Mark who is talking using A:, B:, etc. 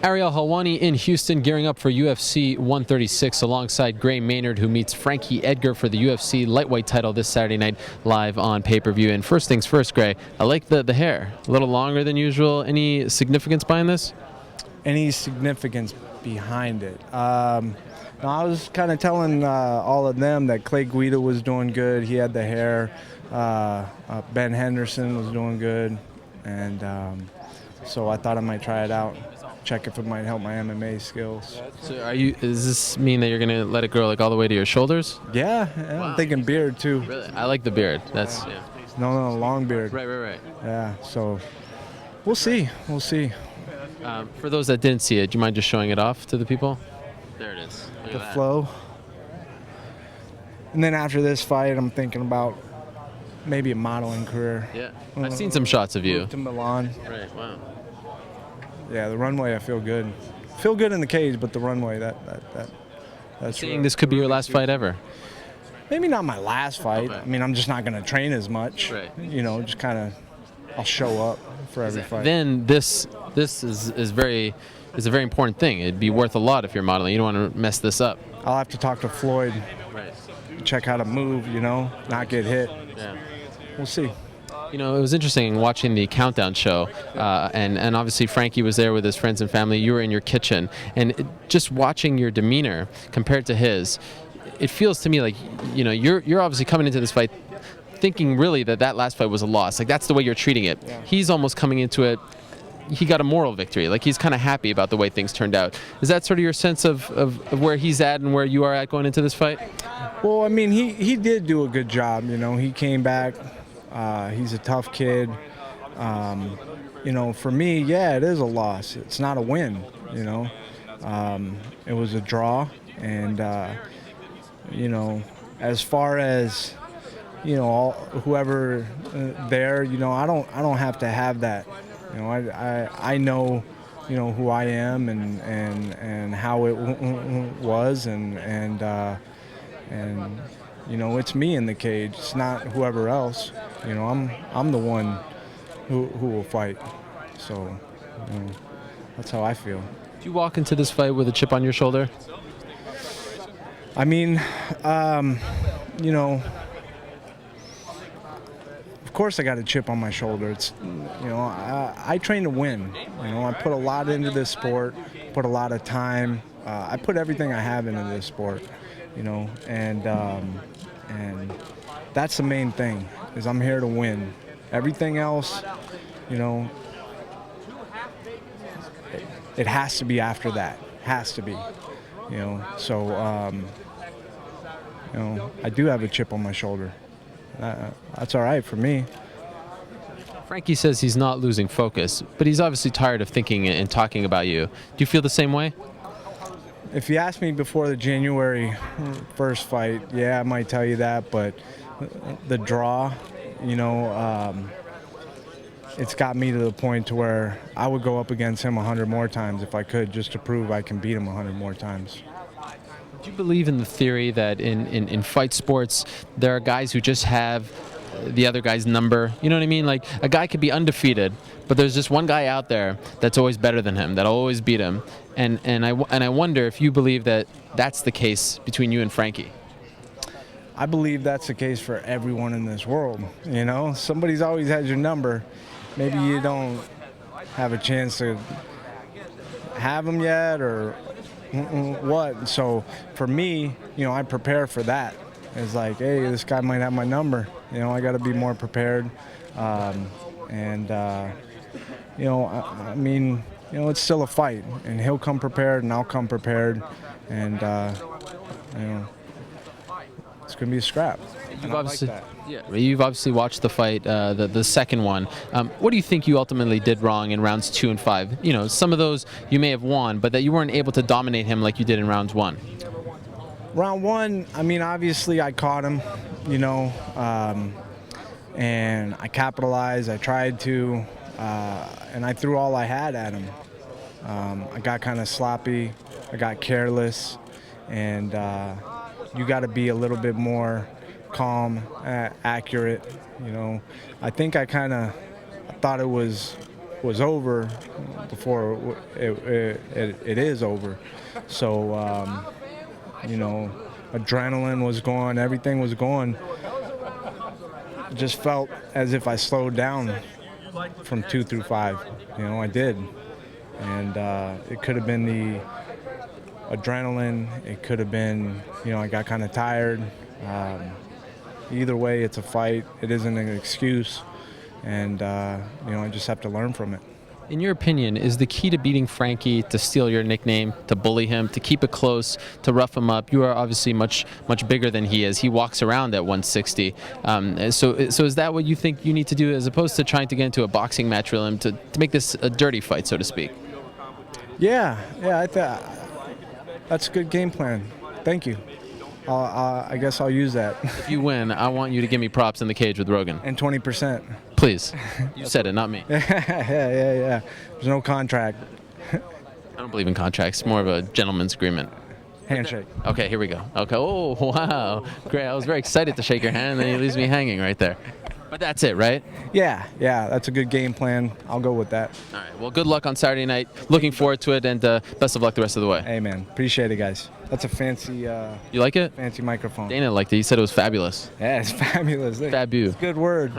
A: Ariel Helwani in Houston, gearing up for UFC 136 alongside Maynard, who meets Frankie Edgar for the UFC lightweight title this Saturday night live on pay-per-view. And first things first, Gray, I like the hair. A little longer than usual. Any significance behind this?
B: Any significance behind it? No, I was kind of telling all of them that Clay Guida was doing good. He had the hair. Ben Henderson was doing good. And so I thought I might try it out, check if it might help my MMA skills.
A: So does this mean that you're going to let it grow like all the way to your shoulders?
B: Yeah,
A: Wow.
B: I'm thinking beard too.
A: Really? I like the beard. That's yeah.
B: No, long beard.
A: Right.
B: Yeah, so we'll see.
A: For those that didn't see it, do you mind just showing it off to the people? There it is. Look
B: The
A: at that.
B: flow. And then after this fight, I'm thinking about maybe a modeling career.
A: Yeah, I've seen some shots of you.
B: Move to Milan.
A: Right, wow.
B: Yeah, the runway, I feel good. Feel good in the cage, but the runway, that's
A: Saying this could be your last fight ever.
B: maybe not my last fight.
A: Okay.
B: I mean, I'm just not going to train as much.
A: Right.
B: You know, just kind of, I'll show up for every fight.
A: Then this is a very important thing. It'd be worth a lot if you're modeling. You don't want to mess this up.
B: I'll have to talk to Floyd,
A: Right.
B: check how to move, you know, not get hit.
A: Yeah.
B: We'll see.
A: You know, it was interesting watching the countdown show, and obviously Frankie was there with his friends and family. You were in your kitchen, and just watching your demeanor compared to his, it feels to me like, you know, you're obviously coming into this fight thinking really that last fight was a loss. Like, that's the way you're treating it.
B: Yeah.
A: He's almost coming into it. He got a moral victory. Like, he's kind of happy about the way things turned out. Is that sort of your sense of where he's at and where you are at going into this fight?
B: Well, I mean, he did do a good job. You know, he came back. He's a tough kid. You know, for me, yeah, it is a loss. It's not a win, you know. It was a draw. And, you know, as far as, you know, whoever there, you know, I don't have to have that. You know, I know, you know, who I am and how it was and you know, it's me in the cage. It's not whoever else. You know, I'm the one who will fight. So, you know, that's how I feel.
A: Do you walk into this fight with a chip on your shoulder?
B: I mean, you know, of course I got a chip on my shoulder. It's, you know, I train to win. You know, I put a lot into this sport, put a lot of time. I put everything I have into this sport, you know, and that's the main thing, is I'm here to win. Everything else, you know, it has to be after that. Has to be, you know. So, you know, I do have a chip on my shoulder. That's all right for me.
A: Frankie says he's not losing focus, but he's obviously tired of thinking and talking about you. Do you feel the same way?
B: If you asked me before the January 1st fight, yeah, I might tell you that, but the draw, you know, it's got me to the point to where I would go up against him 100 more times if I could, just to prove I can beat him 100 more times.
A: Do you believe in the theory that in fight sports, there are guys who just have the other guy's number? You know what I mean? Like, a guy could be undefeated, but there's just one guy out there that's always better than him, that'll always beat him. And I wonder if you believe that that's the case between you and Frankie.
B: I believe that's the case for everyone in this world. You know, somebody's always had your number. Maybe you don't have a chance to have them yet, or what. So for me, you know, I prepare for that. It's like, hey, this guy might have my number. You know, I got to be more prepared. You know, I mean, you know, it's still a fight, and he'll come prepared, and I'll come prepared, and you know, it's gonna be a scrap.
A: You've obviously watched the fight, the second one. What do you think you ultimately did wrong in rounds 2 and 5? You know, some of those you may have won, but that you weren't able to dominate him like you did in rounds 1.
B: Round 1, I mean, obviously I caught him, you know, and I capitalized. I tried to, and I threw all I had at him. I got kind of sloppy. I got careless, and you got to be a little bit more calm, accurate. You know, I think I thought it was was over before it is over. So, you know, adrenaline was going, everything was going. Just felt as if I slowed down from 2 through 5. You know, I did. And it could have been the adrenaline. It could have been, you know, I got kind of tired. Either way, it's a fight. It isn't an excuse. And, you know, I just have to learn from it.
A: In your opinion, is the key to beating Frankie to steal your nickname, to bully him, to keep it close, to rough him up? You are obviously much bigger than he is. He walks around at 160. So is that what you think you need to do, as opposed to trying to get into a boxing match with him, to make this a dirty fight, so to speak?
B: Yeah, that's a good game plan. Thank you. I guess I'll use that.
A: If you win, I want you to give me props in the cage with Rogan.
B: And 20%.
A: Please. You said it, not me.
B: Yeah. There's no contract.
A: I don't believe in contracts. More of a gentleman's agreement.
B: Handshake.
A: Okay, here we go. Okay. Oh, wow. Great. I was very excited to shake your hand, and then he leaves me hanging right there. But that's it, right?
B: Yeah. That's a good game plan. I'll go with that.
A: All right. Well, good luck on Saturday night. Looking forward to it, and best of luck the rest of the way.
B: Hey, man. Appreciate it, guys. That's a fancy.
A: You like it?
B: Fancy microphone.
A: Dana liked it. He said it was fabulous.
B: Yeah, it's fabulous.
A: Fabu.
B: It's a good word.